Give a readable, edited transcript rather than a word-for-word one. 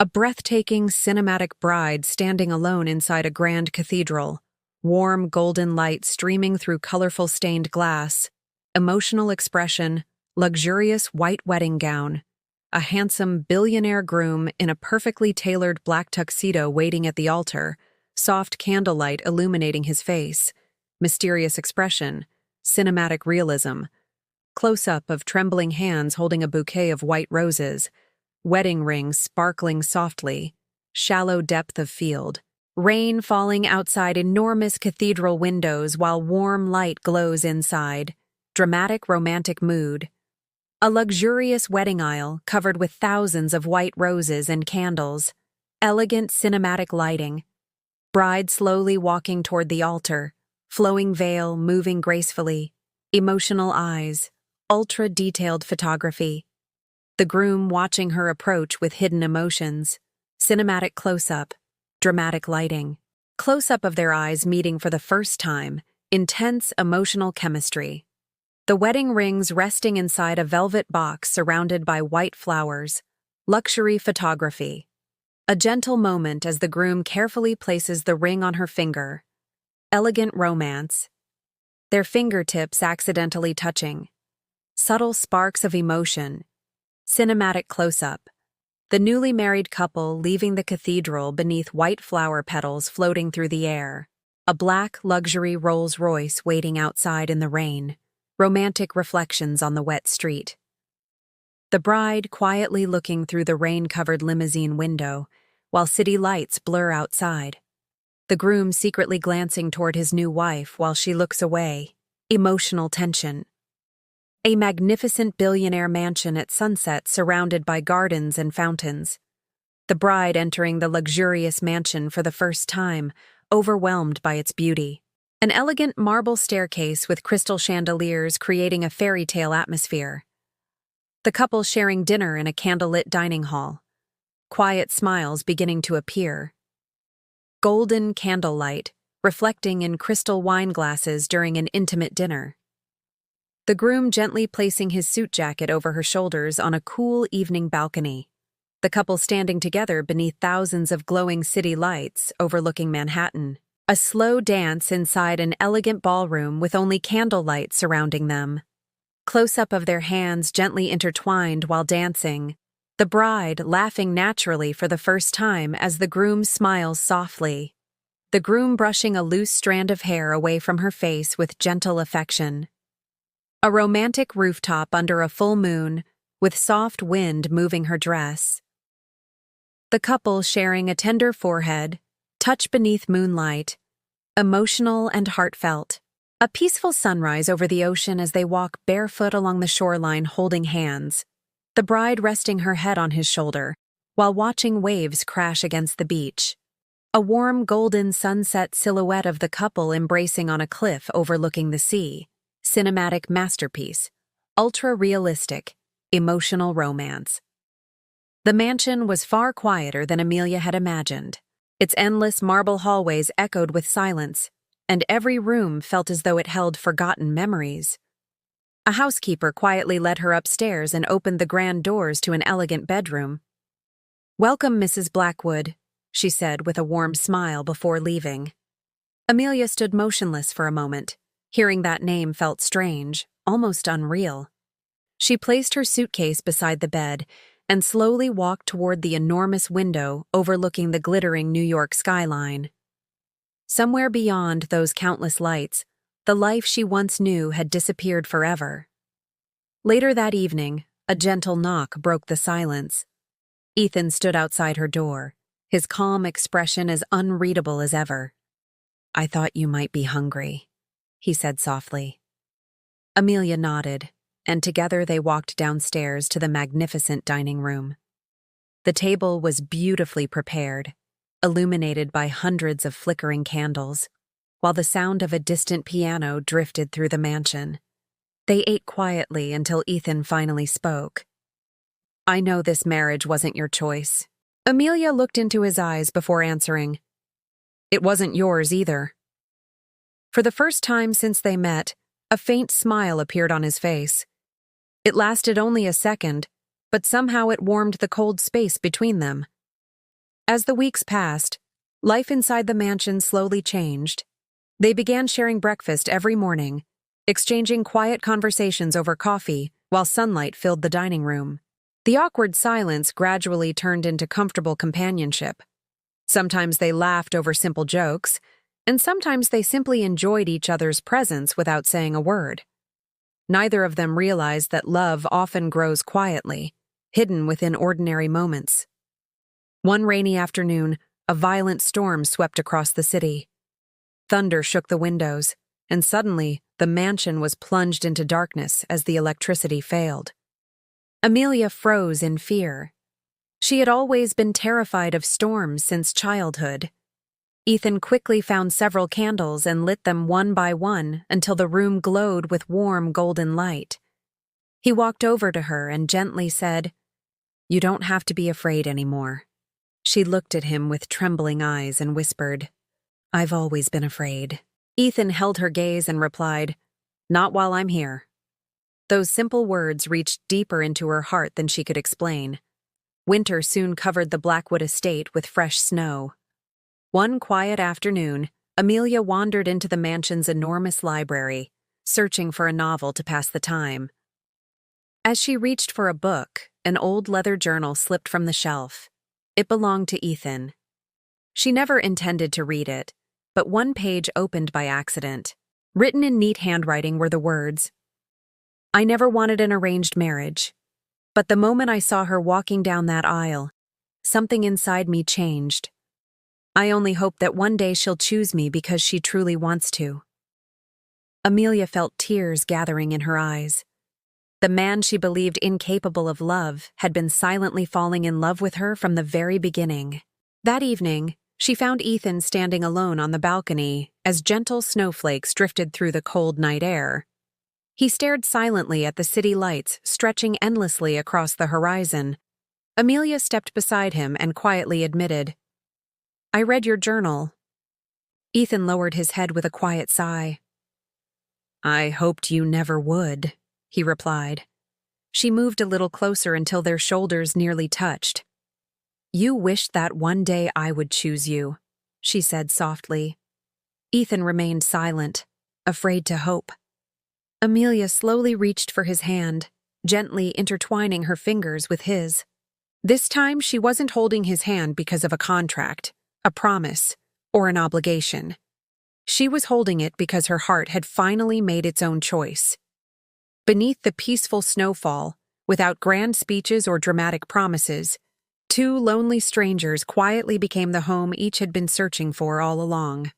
A breathtaking, cinematic bride standing alone inside a grand cathedral, warm golden light streaming through colorful stained glass, emotional expression, luxurious white wedding gown, a handsome billionaire groom in a perfectly tailored black tuxedo waiting at the altar, soft candlelight illuminating his face, mysterious expression, cinematic realism, close-up of trembling hands holding a bouquet of white roses, wedding rings sparkling softly, shallow depth of field, rain falling outside enormous cathedral windows while warm light glows inside, dramatic romantic mood, a luxurious wedding aisle covered with thousands of white roses and candles, elegant cinematic lighting, bride slowly walking toward the altar, flowing veil moving gracefully, emotional eyes, ultra-detailed photography, the groom watching her approach with hidden emotions, cinematic close-up, dramatic lighting, close-up of their eyes meeting for the first time, intense emotional chemistry. The wedding rings resting inside a velvet box surrounded by white flowers, luxury photography. A gentle moment as the groom carefully places the ring on her finger. Elegant romance. Their fingertips accidentally touching. Subtle sparks of emotion. Cinematic close-up. The newly married couple leaving the cathedral beneath white flower petals floating through the air. A black luxury Rolls-Royce waiting outside in the rain. Romantic reflections on the wet street. The bride quietly looking through the rain-covered limousine window, while city lights blur outside. The groom secretly glancing toward his new wife while she looks away. Emotional tension. A magnificent billionaire mansion at sunset surrounded by gardens and fountains. The bride entering the luxurious mansion for the first time, overwhelmed by its beauty. An elegant marble staircase with crystal chandeliers creating a fairy tale atmosphere. The couple sharing dinner in a candlelit dining hall. Quiet smiles beginning to appear. Golden candlelight, reflecting in crystal wine glasses during an intimate dinner. The groom gently placing his suit jacket over her shoulders on a cool evening balcony. The couple standing together beneath thousands of glowing city lights overlooking Manhattan. A slow dance inside an elegant ballroom with only candlelight surrounding them. Close-up of their hands gently intertwined while dancing. The bride laughing naturally for the first time as the groom smiles softly. The groom brushing a loose strand of hair away from her face with gentle affection. A romantic rooftop under a full moon, with soft wind moving her dress. The couple sharing a tender forehead, touch beneath moonlight, emotional and heartfelt. A peaceful sunrise over the ocean as they walk barefoot along the shoreline holding hands, the bride resting her head on his shoulder, while watching waves crash against the beach. A warm golden sunset silhouette of the couple embracing on a cliff overlooking the sea. Cinematic masterpiece, ultra-realistic, emotional romance. The mansion was far quieter than Amelia had imagined. Its endless marble hallways echoed with silence, and every room felt as though it held forgotten memories. A housekeeper quietly led her upstairs and opened the grand doors to an elegant bedroom. "Welcome, Mrs. Blackwood," she said with a warm smile before leaving. Amelia stood motionless for a moment. Hearing that name felt strange, almost unreal. She placed her suitcase beside the bed and slowly walked toward the enormous window overlooking the glittering New York skyline. Somewhere beyond those countless lights, the life she once knew had disappeared forever. Later that evening, a gentle knock broke the silence. Ethan stood outside her door, his calm expression as unreadable as ever. "I thought you might be hungry," he said softly. Amelia nodded, and together they walked downstairs to the magnificent dining room. The table was beautifully prepared, illuminated by hundreds of flickering candles, while the sound of a distant piano drifted through the mansion. They ate quietly until Ethan finally spoke. "I know this marriage wasn't your choice." Amelia looked into his eyes before answering. "It wasn't yours either." For the first time since they met, a faint smile appeared on his face. It lasted only a second, but somehow it warmed the cold space between them. As the weeks passed, life inside the mansion slowly changed. They began sharing breakfast every morning, exchanging quiet conversations over coffee while sunlight filled the dining room. The awkward silence gradually turned into comfortable companionship. Sometimes they laughed over simple jokes, and sometimes they simply enjoyed each other's presence without saying a word. Neither of them realized that love often grows quietly, hidden within ordinary moments. One rainy afternoon, a violent storm swept across the city. Thunder shook the windows, and suddenly the mansion was plunged into darkness as the electricity failed. Amelia froze in fear. She had always been terrified of storms since childhood. Ethan quickly found several candles and lit them one by one until the room glowed with warm golden light. He walked over to her and gently said, "You don't have to be afraid anymore." She looked at him with trembling eyes and whispered, "I've always been afraid." Ethan held her gaze and replied, "Not while I'm here." Those simple words reached deeper into her heart than she could explain. Winter soon covered the Blackwood estate with fresh snow. One quiet afternoon, Amelia wandered into the mansion's enormous library, searching for a novel to pass the time. As she reached for a book, an old leather journal slipped from the shelf. It belonged to Ethan. She never intended to read it, but one page opened by accident. Written in neat handwriting were the words, "I never wanted an arranged marriage, but the moment I saw her walking down that aisle, something inside me changed. I only hope that one day she'll choose me because she truly wants to." Amelia felt tears gathering in her eyes. The man she believed incapable of love had been silently falling in love with her from the very beginning. That evening, she found Ethan standing alone on the balcony as gentle snowflakes drifted through the cold night air. He stared silently at the city lights stretching endlessly across the horizon. Amelia stepped beside him and quietly admitted, "I read your journal." Ethan lowered his head with a quiet sigh. "I hoped you never would," he replied. She moved a little closer until their shoulders nearly touched. "You wished that one day I would choose you," she said softly. Ethan remained silent, afraid to hope. Amelia slowly reached for his hand, gently intertwining her fingers with his. This time she wasn't holding his hand because of a contract, a promise, or an obligation. She was holding it because her heart had finally made its own choice. Beneath the peaceful snowfall, without grand speeches or dramatic promises, two lonely strangers quietly became the home each had been searching for all along.